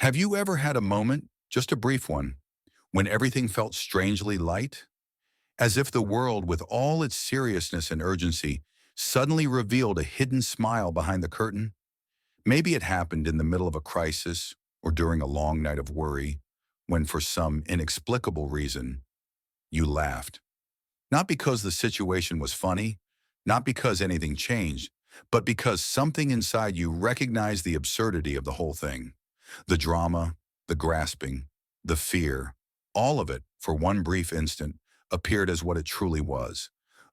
Have you ever had a moment, just a brief one, when everything felt strangely light? As if the world, with all its seriousness and urgency, suddenly revealed a hidden smile behind the curtain? Maybe it happened in the middle of a crisis or during a long night of worry, when for some inexplicable reason, you laughed. Not because the situation was funny, not because anything changed, but because something inside you recognized the absurdity of the whole thing. The drama, the grasping, the fear, all of it, for one brief instant, appeared as what it truly was,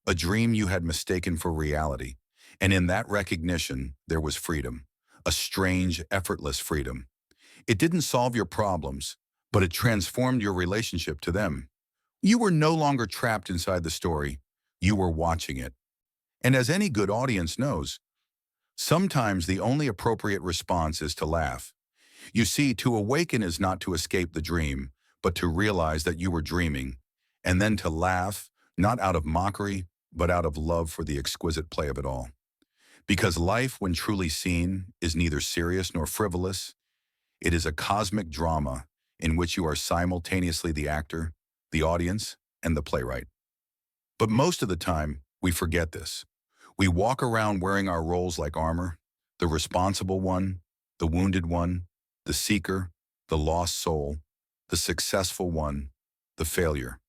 a dream you had mistaken for reality. And in that recognition, there was freedom, a strange, effortless freedom. It didn't solve your problems, but it transformed your relationship to them. You were no longer trapped inside the story, you were watching it. And as any good audience knows, sometimes the only appropriate response is to laugh. You see, to awaken is not to escape the dream, but to realize that you were dreaming, and then to laugh, not out of mockery, but out of love for the exquisite play of it all. Because life, when truly seen, is neither serious nor frivolous. It is a cosmic drama in which you are simultaneously the actor, the audience, and the playwright. But most of the time, we forget this. We walk around wearing our roles like armor, the responsible one, the wounded one, the seeker, the lost soul, the successful one, the failure.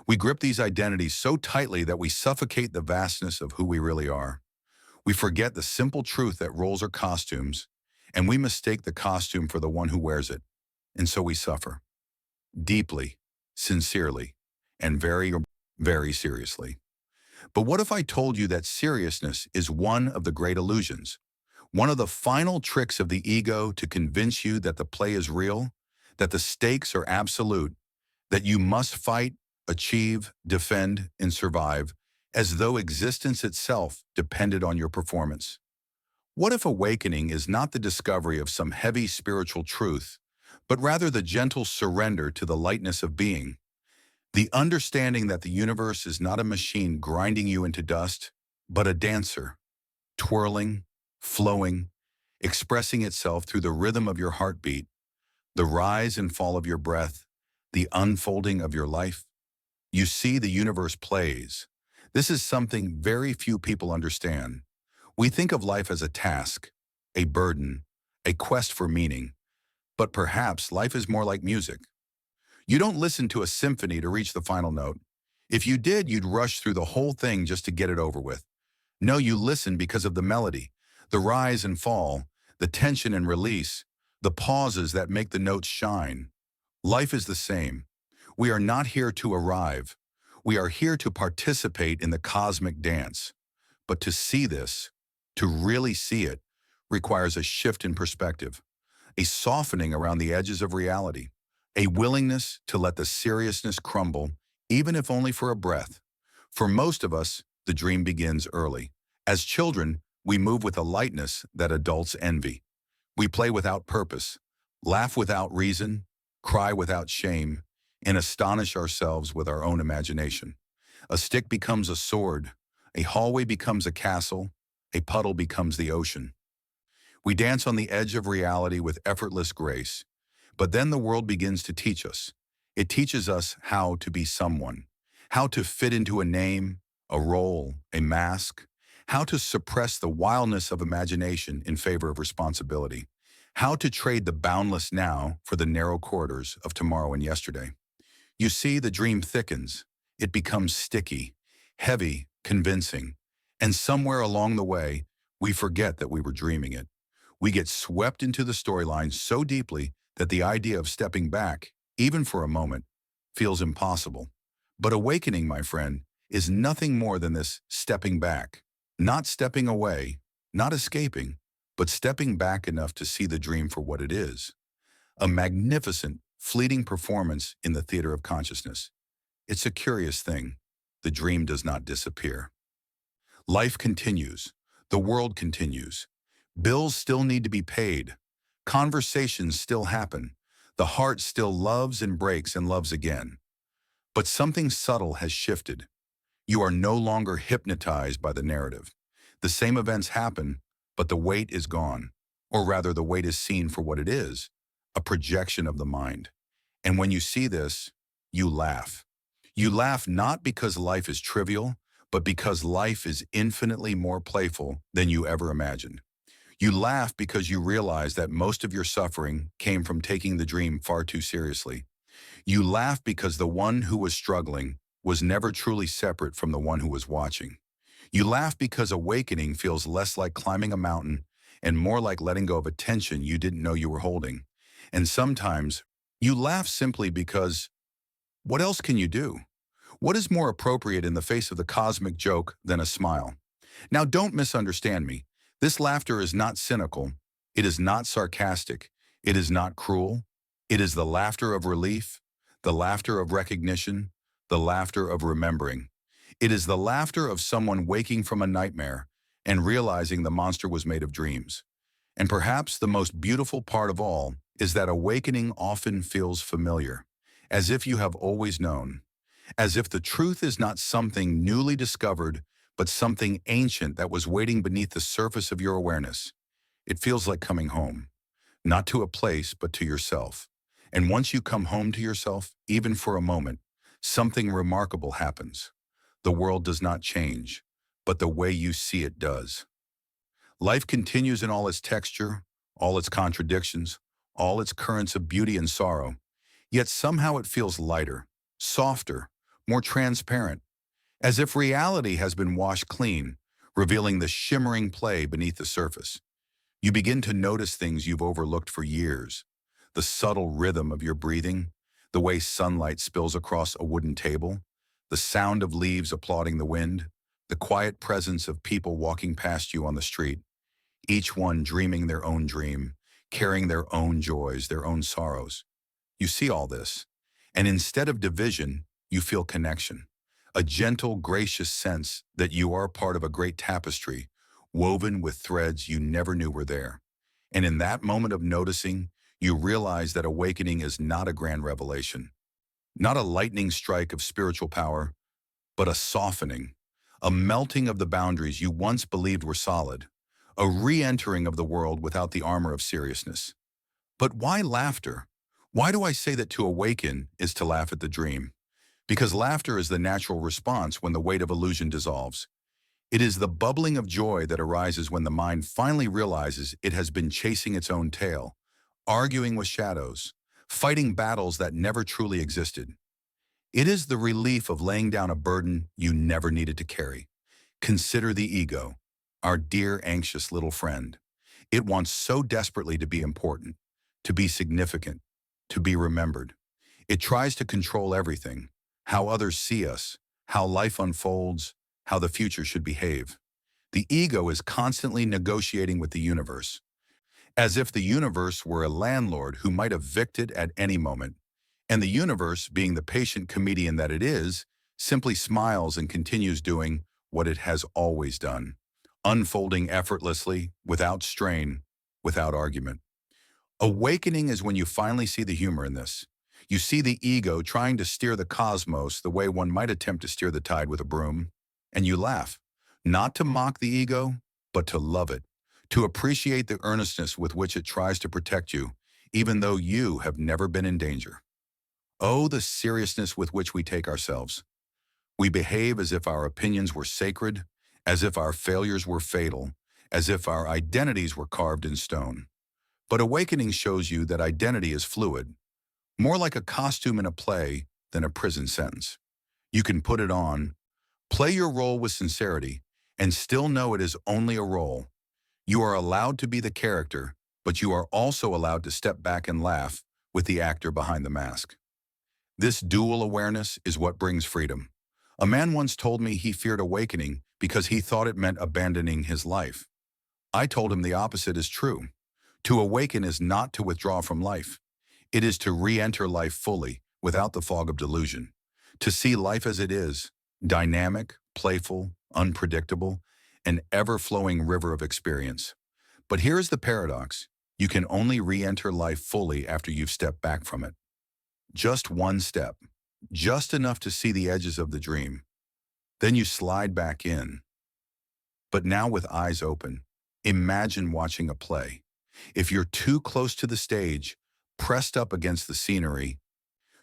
We grip these identities so tightly that we suffocate the vastness of who we really are. We forget the simple truth that roles are costumes, and we mistake the costume for the one who wears it. And so we suffer. Deeply, sincerely, and very, very seriously. But what if I told you that seriousness is one of the great illusions? One of the final tricks of the ego to convince you that the play is real, that the stakes are absolute, that you must fight, achieve, defend, and survive, as though existence itself depended on your performance. What if awakening is not the discovery of some heavy spiritual truth, but rather the gentle surrender to the lightness of being? The understanding that the universe is not a machine grinding you into dust, but a dancer, twirling, flowing, expressing itself through the rhythm of your heartbeat, the rise and fall of your breath, the unfolding of your life. You see, the universe plays. This is something very few people understand. We think of life as a task, a burden, a quest for meaning, but perhaps life is more like music. You don't listen to a symphony to reach the final note. If you did, you'd rush through the whole thing just to get it over with. No, you listen because of the melody, the rise and fall, the tension and release, the pauses that make the notes shine. Life is the same. We are not here to arrive. We are here to participate in the cosmic dance. But to see this, to really see it, requires a shift in perspective, a softening around the edges of reality, a willingness to let the seriousness crumble, even if only for a breath. For most of us, the dream begins early. As children, we move with a lightness that adults envy. We play without purpose, laugh without reason, cry without shame, and astonish ourselves with our own imagination. A stick becomes a sword, a hallway becomes a castle, a puddle becomes the ocean. We dance on the edge of reality with effortless grace, but then the world begins to teach us. It teaches us how to be someone, how to fit into a name, a role, a mask, how to suppress the wildness of imagination in favor of responsibility, how to trade the boundless now for the narrow corridors of tomorrow and yesterday. You see, the dream thickens. It becomes sticky, heavy, convincing, and somewhere along the way, we forget that we were dreaming it. We get swept into the storyline so deeply that the idea of stepping back, even for a moment, feels impossible. But awakening, my friend, is nothing more than this stepping back. Not stepping away, not escaping, but stepping back enough to see the dream for what it is. A magnificent, fleeting performance in the theater of consciousness. It's a curious thing. The dream does not disappear. Life continues. The world continues. Bills still need to be paid. Conversations still happen. The heart still loves and breaks and loves again. But something subtle has shifted. You are no longer hypnotized by the narrative. The same events happen, but the weight is gone. Or rather, the weight is seen for what it is, a projection of the mind. And when you see this, you laugh. You laugh not because life is trivial, but because life is infinitely more playful than you ever imagined. You laugh because you realize that most of your suffering came from taking the dream far too seriously. You laugh because the one who was struggling was never truly separate from the one who was watching. You laugh because awakening feels less like climbing a mountain and more like letting go of a tension you didn't know you were holding. And sometimes you laugh simply because what else can you do? What is more appropriate in the face of the cosmic joke than a smile? Now, don't misunderstand me. This laughter is not cynical. It is not sarcastic. It is not cruel. It is the laughter of relief, the laughter of recognition, the laughter of remembering. It is the laughter of someone waking from a nightmare and realizing the monster was made of dreams. And perhaps the most beautiful part of all is that awakening often feels familiar, as if you have always known, as if the truth is not something newly discovered, but something ancient that was waiting beneath the surface of your awareness. It feels like coming home, not to a place, but to yourself. And once you come home to yourself, even for a moment, something remarkable happens. The world does not change, but the way you see it does. Life continues in all its texture, all its contradictions, all its currents of beauty and sorrow, yet somehow it feels lighter, softer, more transparent, as if reality has been washed clean, revealing the shimmering play beneath the surface. You begin to notice things you've overlooked for years, the subtle rhythm of your breathing, the way sunlight spills across a wooden table, the sound of leaves applauding the wind, the quiet presence of people walking past you on the street, each one dreaming their own dream, carrying their own joys, their own sorrows. You see all this, and instead of division, you feel connection, a gentle, gracious sense that you are part of a great tapestry, woven with threads you never knew were there. And in that moment of noticing, you realize that awakening is not a grand revelation, not a lightning strike of spiritual power, but a softening, a melting of the boundaries you once believed were solid, a re-entering of the world without the armor of seriousness. But why laughter? Why do I say that to awaken is to laugh at the dream? Because laughter is the natural response when the weight of illusion dissolves. It is the bubbling of joy that arises when the mind finally realizes it has been chasing its own tail, arguing with shadows, fighting battles that never truly existed. It is the relief of laying down a burden you never needed to carry. Consider the ego, our dear anxious little friend. It wants so desperately to be important, to be significant, to be remembered. It tries to control everything, how others see us, how life unfolds, how the future should behave. The ego is constantly negotiating with the universe, as if the universe were a landlord who might evict it at any moment. And the universe, being the patient comedian that it is, simply smiles and continues doing what it has always done, unfolding effortlessly, without strain, without argument. Awakening is when you finally see the humor in this. You see the ego trying to steer the cosmos the way one might attempt to steer the tide with a broom, and you laugh, not to mock the ego, but to love it, to appreciate the earnestness with which it tries to protect you, even though you have never been in danger. Oh, the seriousness with which we take ourselves. We behave as if our opinions were sacred, as if our failures were fatal, as if our identities were carved in stone. But awakening shows you that identity is fluid, more like a costume in a play than a prison sentence. You can put it on, play your role with sincerity, and still know it is only a role. You are allowed to be the character, but you are also allowed to step back and laugh with the actor behind the mask. This dual awareness is what brings freedom. A man once told me he feared awakening because he thought it meant abandoning his life. I told him the opposite is true. To awaken is not to withdraw from life. It is to re-enter life fully, without the fog of delusion. To see life as it is, dynamic, playful, unpredictable, an ever-flowing river of experience. But here is the paradox. You can only re-enter life fully after you've stepped back from it. Just one step, just enough to see the edges of the dream. Then you slide back in. But now with eyes open, imagine watching a play. If you're too close to the stage, pressed up against the scenery.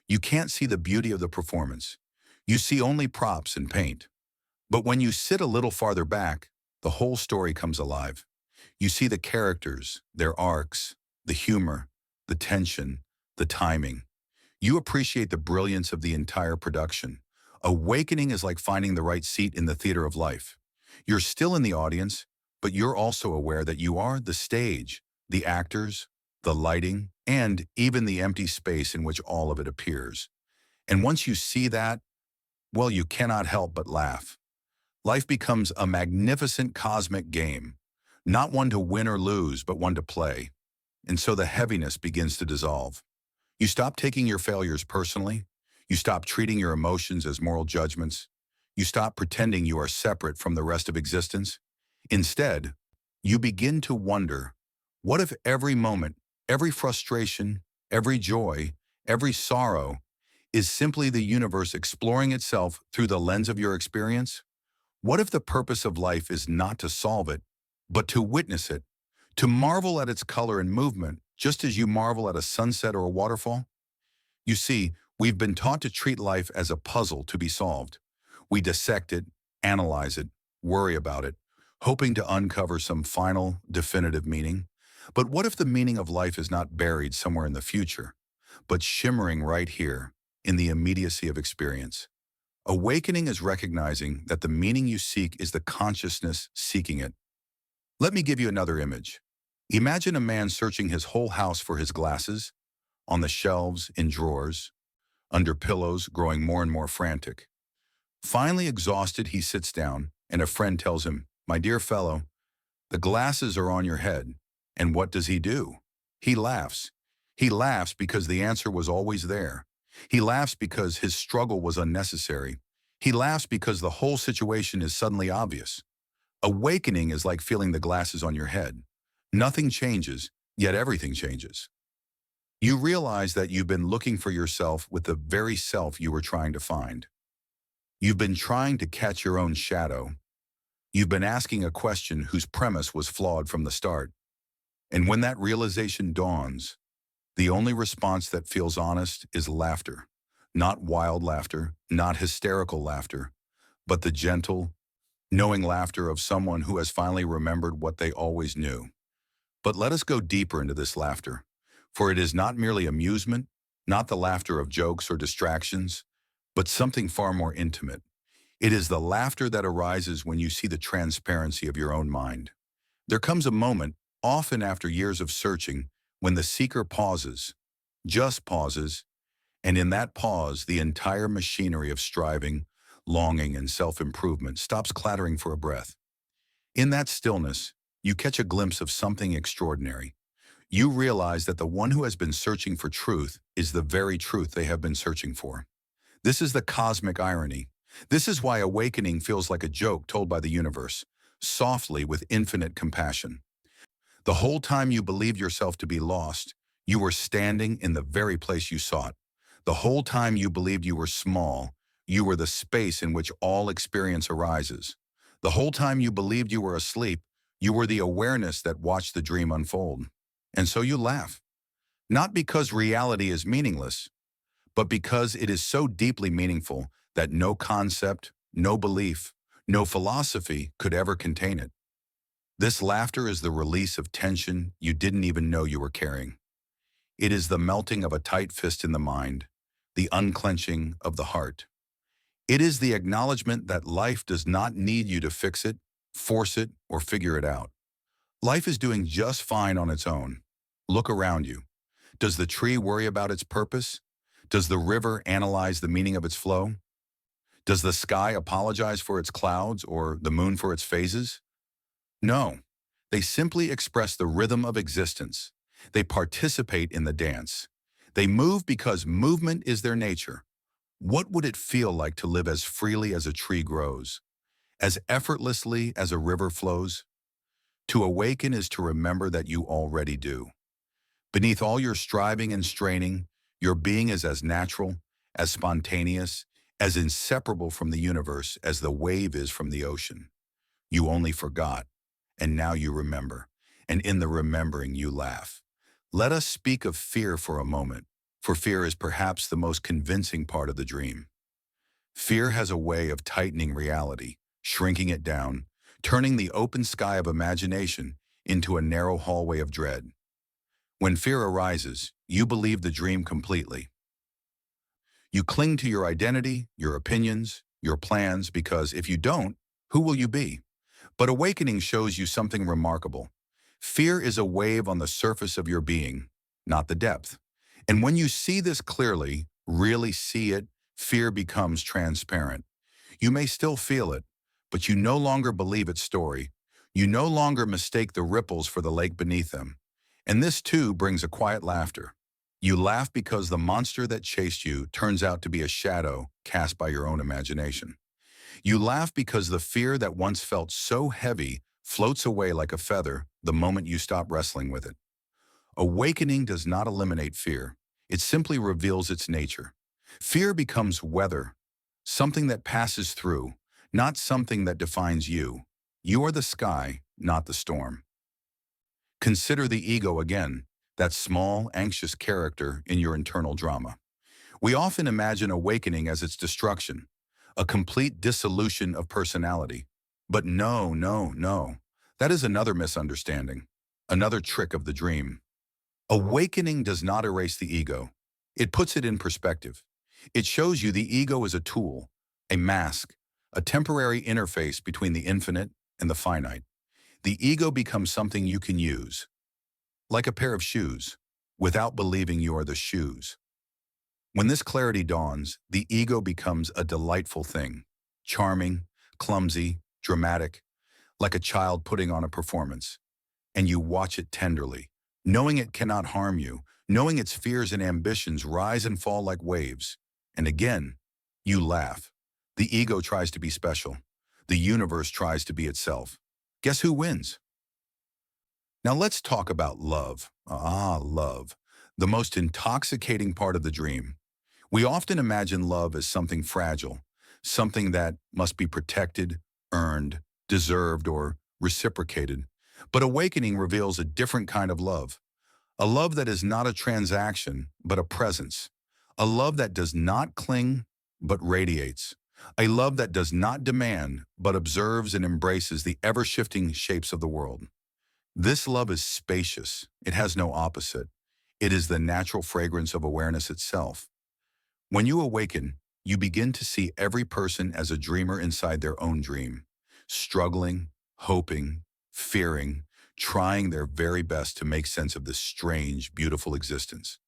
You can't see the beauty of the performance. You see only props and paint. But when you sit a little farther back, the whole story comes alive. You see the characters, their arcs, the humor, the tension, the timing. You appreciate the brilliance of the entire production. Awakening is like finding the right seat in the theater of life. You're still in the audience, but you're also aware that you are the stage, the actors, the lighting, and even the empty space in which all of it appears. And once you see that, well, you cannot help but laugh. Life becomes a magnificent cosmic game, not one to win or lose, but one to play. And so the heaviness begins to dissolve. You stop taking your failures personally. You stop treating your emotions as moral judgments. You stop pretending you are separate from the rest of existence. Instead, you begin to wonder, what if every moment, every frustration, every joy, every sorrow is simply the universe exploring itself through the lens of your experience? What if the purpose of life is not to solve it, but to witness it, to marvel at its color and movement, just as you marvel at a sunset or a waterfall? You see, we've been taught to treat life as a puzzle to be solved. We dissect it, analyze it, worry about it, hoping to uncover some final, definitive meaning. But what if the meaning of life is not buried somewhere in the future, but shimmering right here, in the immediacy of experience? Awakening is recognizing that the meaning you seek is the consciousness seeking it. Let me give you another image. Imagine a man searching his whole house for his glasses, on the shelves, in drawers, under pillows, growing more and more frantic. Finally exhausted, he sits down, and a friend tells him, "My dear fellow, the glasses are on your head." And what does he do? He laughs. He laughs because the answer was always there. He laughs because his struggle was unnecessary. He laughs because the whole situation is suddenly obvious. Awakening is like feeling the glasses on your head. Nothing changes, yet everything changes. You realize that you've been looking for yourself with the very self you were trying to find. You've been trying to catch your own shadow. You've been asking a question whose premise was flawed from the start. And when that realization dawns, the only response that feels honest is laughter. Not wild laughter, not hysterical laughter, but the gentle, knowing laughter of someone who has finally remembered what they always knew. But let us go deeper into this laughter, for it is not merely amusement, not the laughter of jokes or distractions, but something far more intimate. It is the laughter that arises when you see the transparency of your own mind. There comes a moment, often after years of searching, when the seeker pauses, just pauses, and in that pause, the entire machinery of striving, longing, and self-improvement stops clattering for a breath. In that stillness, you catch a glimpse of something extraordinary. You realize that the one who has been searching for truth is the very truth they have been searching for. This is the cosmic irony. This is why awakening feels like a joke told by the universe, softly with infinite compassion. The whole time you believed yourself to be lost, you were standing in the very place you sought. The whole time you believed you were small, you were the space in which all experience arises. The whole time you believed you were asleep, you were the awareness that watched the dream unfold. And so you laugh. Not because reality is meaningless, but because it is so deeply meaningful that no concept, no belief, no philosophy could ever contain it. This laughter is the release of tension you didn't even know you were carrying. It is the melting of a tight fist in the mind, the unclenching of the heart. It is the acknowledgement that life does not need you to fix it, force it, or figure it out. Life is doing just fine on its own. Look around you. Does the tree worry about its purpose? Does the river analyze the meaning of its flow? Does the sky apologize for its clouds or the moon for its phases? No, they simply express the rhythm of existence. They participate in the dance. They move because movement is their nature. What would it feel like to live as freely as a tree grows, as effortlessly as a river flows? To awaken is to remember that you already do. Beneath all your striving and straining, your being is as natural, as spontaneous, as inseparable from the universe as the wave is from the ocean. You only forgot. And now you remember, and in the remembering you laugh. Let us speak of fear for a moment, for fear is perhaps the most convincing part of the dream. Fear has a way of tightening reality, shrinking it down, turning the open sky of imagination into a narrow hallway of dread. When fear arises, you believe the dream completely. You cling to your identity, your opinions, your plans, because if you don't, who will you be? But awakening shows you something remarkable. Fear is a wave on the surface of your being, not the depth. And when you see this clearly, really see it, fear becomes transparent. You may still feel it, but you no longer believe its story. You no longer mistake the ripples for the lake beneath them. And this too brings a quiet laughter. You laugh because the monster that chased you turns out to be a shadow cast by your own imagination. You laugh because the fear that once felt so heavy floats away like a feather the moment you stop wrestling with it. Awakening does not eliminate fear. It simply reveals its nature. Fear becomes weather, something that passes through, not something that defines you. You are the sky, not the storm. Consider the ego again, that small, anxious character in your internal drama. We often imagine awakening as its destruction, a complete dissolution of personality. But no, no, no. That is another misunderstanding, another trick of the dream. Awakening does not erase the ego. It puts it in perspective. It shows you the ego is a tool, a mask, a temporary interface between the infinite and the finite. The ego becomes something you can use, like a pair of shoes, without believing you are the shoes. When this clarity dawns, the ego becomes a delightful thing, charming, clumsy, dramatic, like a child putting on a performance. And you watch it tenderly, knowing it cannot harm you, knowing its fears and ambitions rise and fall like waves. And again, you laugh. The ego tries to be special. The universe tries to be itself. Guess who wins? Now let's talk about love. Love, the most intoxicating part of the dream. We often imagine love as something fragile, something that must be protected, earned, deserved, or reciprocated. But awakening reveals a different kind of love. A love that is not a transaction, but a presence. A love that does not cling, but radiates. A love that does not demand, but observes and embraces the ever-shifting shapes of the world. This love is spacious. It has no opposite. It is the natural fragrance of awareness itself. When you awaken, you begin to see every person as a dreamer inside their own dream, struggling, hoping, fearing, trying their very best to make sense of this strange, beautiful existence.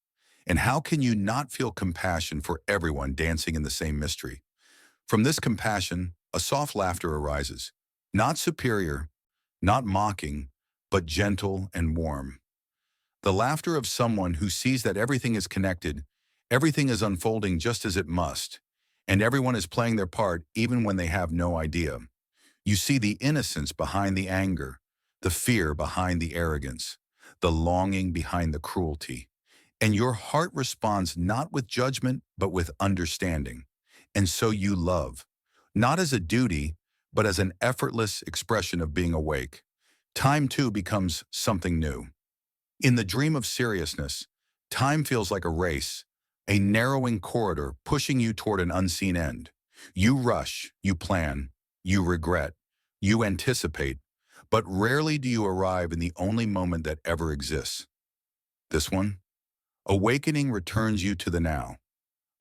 And how can you not feel compassion for everyone dancing in the same mystery? From this compassion, a soft laughter arises, not superior, not mocking, but gentle and warm. The laughter of someone who sees that everything is connected, everything is unfolding just as it must, and everyone is playing their part even when they have no idea. You see the innocence behind the anger, the fear behind the arrogance, the longing behind the cruelty. And your heart responds not with judgment, but with understanding. And so you love, not as a duty, but as an effortless expression of being awake. Time too becomes something new. In the dream of seriousness, time feels like a race, a narrowing corridor pushing you toward an unseen end. You rush, you plan, you regret, you anticipate, but rarely do you arrive in the only moment that ever exists. This one? Awakening returns you to the now,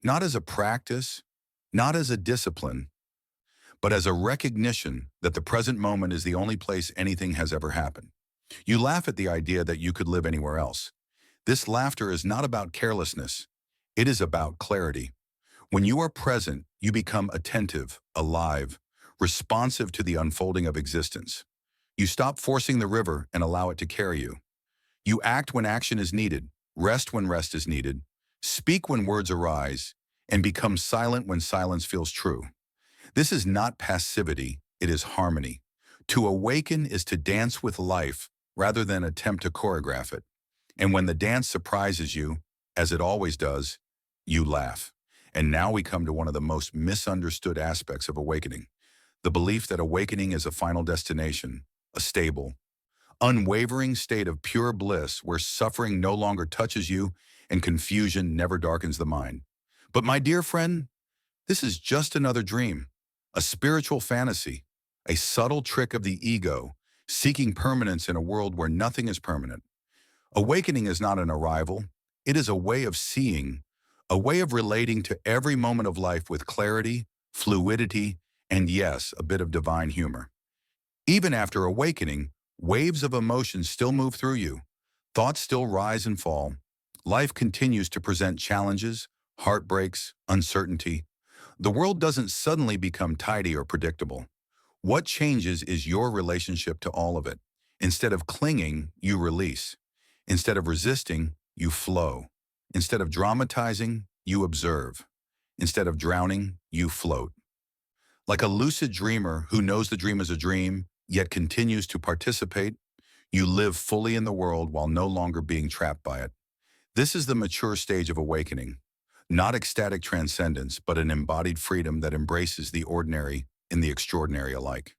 not as a practice, not as a discipline, but as a recognition that the present moment is the only place anything has ever happened. You laugh at the idea that you could live anywhere else. This laughter is not about carelessness. It is about clarity. When you are present, you become attentive, alive, responsive to the unfolding of existence. You stop forcing the river and allow it to carry you. You act when action is needed, rest when rest is needed, speak when words arise, and become silent when silence feels true. This is not passivity, it is harmony. To awaken is to dance with life rather than attempt to choreograph it. And when the dance surprises you, as it always does, you laugh. And now we come to one of the most misunderstood aspects of awakening, the belief that awakening is a final destination, a stable, unwavering state of pure bliss where suffering no longer touches you and confusion never darkens the mind. But my dear friend, this is just another dream, a spiritual fantasy, a subtle trick of the ego, seeking permanence in a world where nothing is permanent. Awakening is not an arrival, it is a way of seeing, a way of relating to every moment of life with clarity, fluidity, and yes, a bit of divine humor. Even after awakening, waves of emotion still move through you. Thoughts still rise and fall. Life continues to present challenges, heartbreaks, uncertainty. The world doesn't suddenly become tidy or predictable. What changes is your relationship to all of it. Instead of clinging, you release. Instead of resisting, you flow. Instead of dramatizing, you observe. Instead of drowning, you float. Like a lucid dreamer who knows the dream is a dream, yet continues to participate, you live fully in the world while no longer being trapped by it. This is the mature stage of awakening. Not ecstatic transcendence, but an embodied freedom that embraces the ordinary and the extraordinary alike.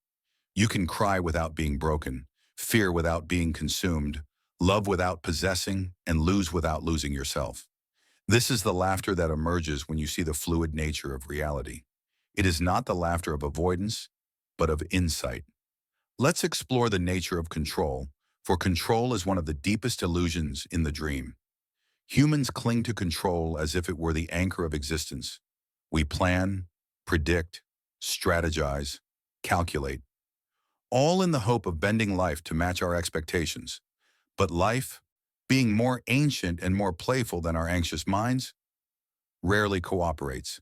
You can cry without being broken, fear without being consumed, love without possessing, and lose without losing yourself. This is the laughter that emerges when you see the fluid nature of reality. It is not the laughter of avoidance, but of insight. Let's explore the nature of control, for control is one of the deepest illusions in the dream. Humans cling to control as if it were the anchor of existence. We plan, predict, strategize, calculate, all in the hope of bending life to match our expectations. But life, being more ancient and more playful than our anxious minds, rarely cooperates.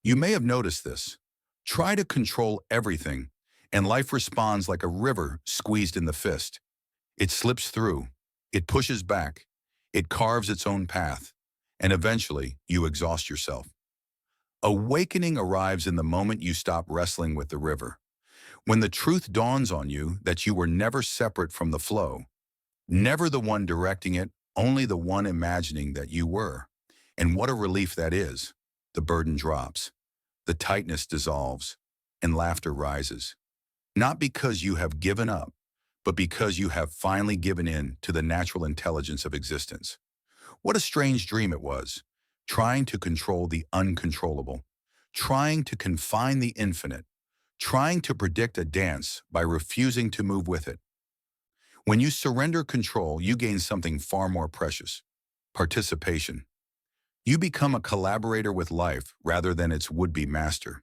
You may have noticed this. Try to control everything, and life responds like a river squeezed in the fist. It slips through, it pushes back, it carves its own path, and eventually you exhaust yourself. Awakening arrives in the moment you stop wrestling with the river. When the truth dawns on you that you were never separate from the flow, never the one directing it, only the one imagining that you were. And what a relief that is. The burden drops, the tightness dissolves, and laughter rises. Not because you have given up, but because you have finally given in to the natural intelligence of existence. What a strange dream it was, trying to control the uncontrollable, trying to confine the infinite, trying to predict a dance by refusing to move with it. When you surrender control, you gain something far more precious: participation. You become a collaborator with life rather than its would-be master.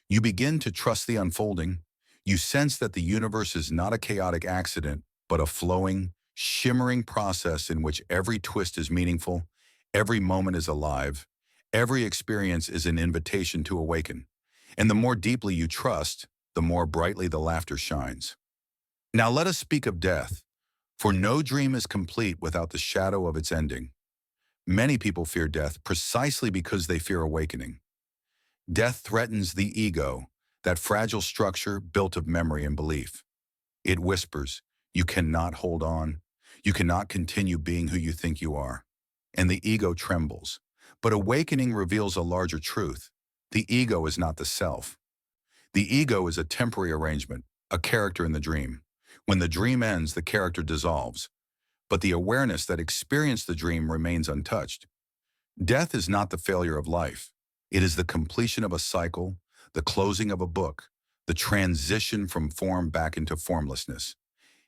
You begin to trust the unfolding. You sense that the universe is not a chaotic accident, but a flowing, shimmering process in which every twist is meaningful, every moment is alive, every experience is an invitation to awaken. And the more deeply you trust, the more brightly the laughter shines. Now let us speak of death, for no dream is complete without the shadow of its ending. Many people fear death precisely because they fear awakening. Death threatens the ego, that fragile structure built of memory and belief. It whispers, you cannot hold on. You cannot continue being who you think you are. And the ego trembles. But awakening reveals a larger truth. The ego is not the self. The ego is a temporary arrangement, a character in the dream. When the dream ends, the character dissolves. But the awareness that experienced the dream remains untouched. Death is not the failure of life. It is the completion of a cycle, the closing of a book, the transition from form back into formlessness.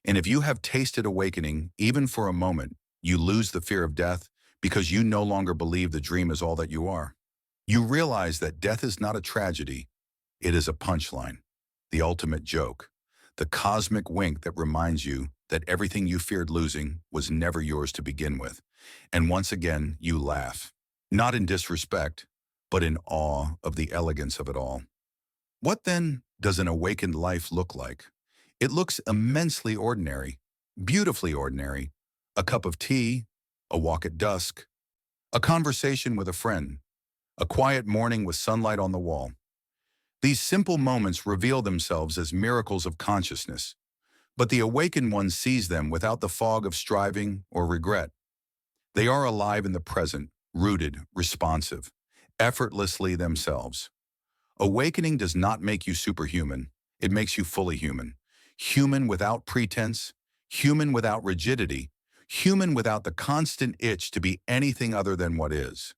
And if you have tasted awakening, even for a moment, you lose the fear of death because you no longer believe the dream is all that you are. You realize that death is not a tragedy, it is a punchline, the ultimate joke, the cosmic wink that reminds you that everything you feared losing was never yours to begin with. And once again, you laugh, not in disrespect, but in awe of the elegance of it all. What then does an awakened life look like? It looks immensely ordinary, beautifully ordinary. A cup of tea, a walk at dusk, a conversation with a friend, a quiet morning with sunlight on the wall. These simple moments reveal themselves as miracles of consciousness, but the awakened one sees them without the fog of striving or regret. They are alive in the present, rooted, responsive, effortlessly themselves. Awakening does not make you superhuman. It makes you fully human. Human without pretense, human without rigidity, human without the constant itch to be anything other than what is.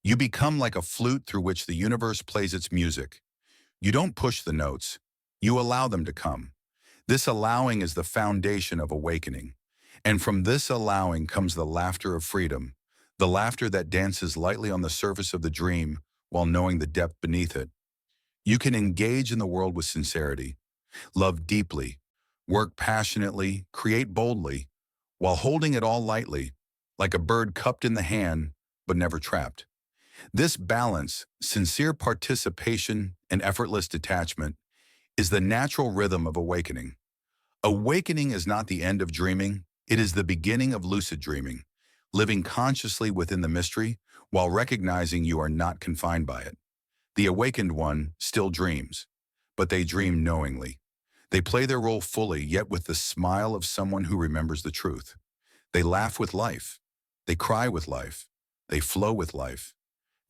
You become like a flute through which the universe plays its music. You don't push the notes, you allow them to come. This allowing is the foundation of awakening. And from this allowing comes the laughter of freedom, the laughter that dances lightly on the surface of the dream while knowing the depth beneath it. You can engage in the world with sincerity, love deeply, work passionately, create boldly, while holding it all lightly, like a bird cupped in the hand but never trapped. This balance, sincere participation, and effortless detachment is the natural rhythm of awakening. Awakening is not the end of dreaming, it is the beginning of lucid dreaming, living consciously within the mystery while recognizing you are not confined by it. The awakened one still dreams, but they dream knowingly. They play their role fully, yet with the smile of someone who remembers the truth. They laugh with life. They cry with life. They flow with life.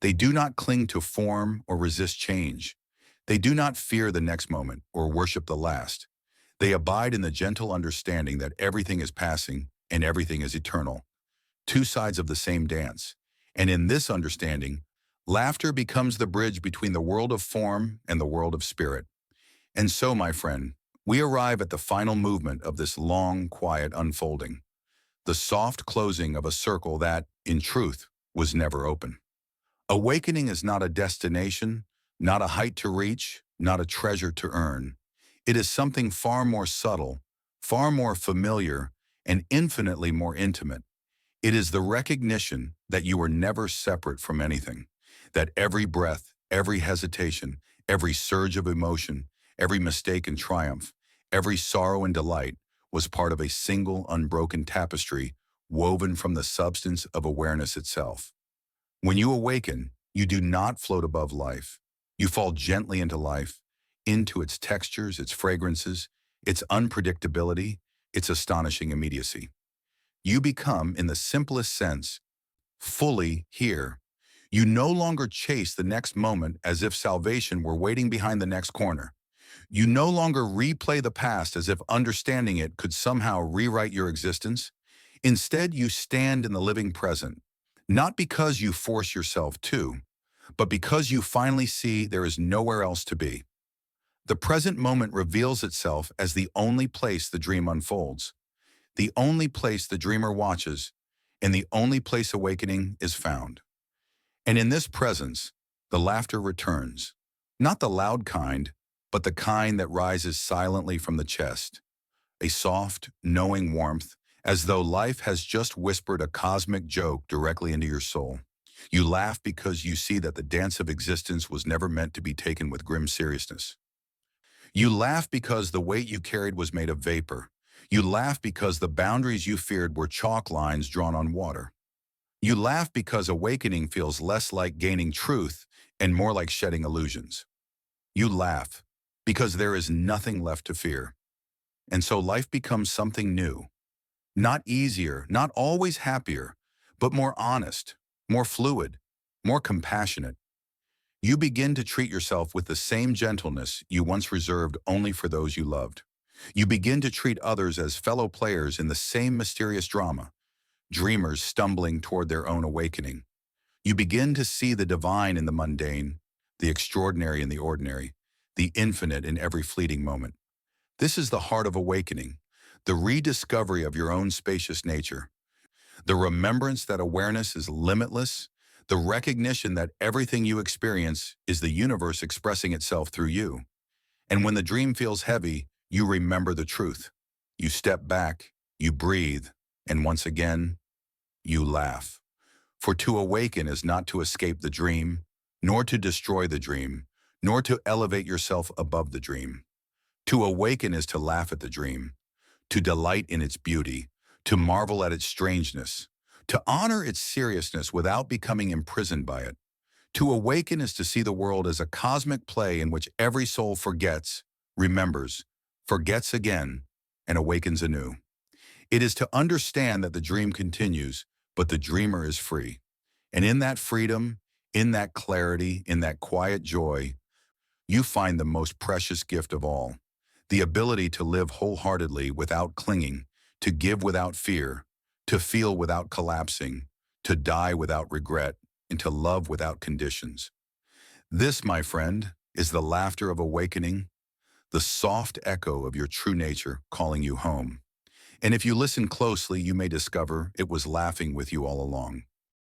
They do not cling to form or resist change. They do not fear the next moment or worship the last. They abide in the gentle understanding that everything is passing and everything is eternal. Two sides of the same dance. And in this understanding, laughter becomes the bridge between the world of form and the world of spirit. And so, my friend, we arrive at the final movement of this long, quiet unfolding, the soft closing of a circle that, in truth, was never open. Awakening is not a destination, not a height to reach, not a treasure to earn. It is something far more subtle, far more familiar, and infinitely more intimate. It is the recognition that you are never separate from anything, that every breath, every hesitation, every surge of emotion, every mistake and triumph, every sorrow and delight was part of a single unbroken tapestry woven from the substance of awareness itself. When you awaken, you do not float above life. You fall gently into life, into its textures, its fragrances, its unpredictability, its astonishing immediacy. You become, in the simplest sense, fully here. You no longer chase the next moment as if salvation were waiting behind the next corner. You no longer replay the past as if understanding it could somehow rewrite your existence. Instead, you stand in the living present, not because you force yourself to, but because you finally see there is nowhere else to be. The present moment reveals itself as the only place the dream unfolds, the only place the dreamer watches, and the only place awakening is found. And in this presence, the laughter returns, not the loud kind, but the kind that rises silently from the chest, a soft, knowing warmth, as though life has just whispered a cosmic joke directly into your soul. You laugh because you see that the dance of existence was never meant to be taken with grim seriousness. You laugh because the weight you carried was made of vapor. You laugh because the boundaries you feared were chalk lines drawn on water. You laugh because awakening feels less like gaining truth and more like shedding illusions. You laugh because there is nothing left to fear. And so life becomes something new. Not easier, not always happier, but more honest, more fluid, more compassionate. You begin to treat yourself with the same gentleness you once reserved only for those you loved. You begin to treat others as fellow players in the same mysterious drama, dreamers stumbling toward their own awakening. You begin to see the divine in the mundane, the extraordinary in the ordinary, the infinite in every fleeting moment. This is the heart of awakening, the rediscovery of your own spacious nature, the remembrance that awareness is limitless, the recognition that everything you experience is the universe expressing itself through you. And when the dream feels heavy, you remember the truth. You step back, you breathe, and once again, you laugh. For to awaken is not to escape the dream, nor to destroy the dream, nor to elevate yourself above the dream. To awaken is to laugh at the dream, to delight in its beauty, to marvel at its strangeness, to honor its seriousness without becoming imprisoned by it. To awaken is to see the world as a cosmic play in which every soul forgets, remembers, forgets again, and awakens anew. It is to understand that the dream continues, but the dreamer is free. And in that freedom, in that clarity, in that quiet joy, you find the most precious gift of all, the ability to live wholeheartedly without clinging, to give without fear, to feel without collapsing, to die without regret, and to love without conditions. This, my friend, is the laughter of awakening, the soft echo of your true nature calling you home. And if you listen closely, you may discover it was laughing with you all along.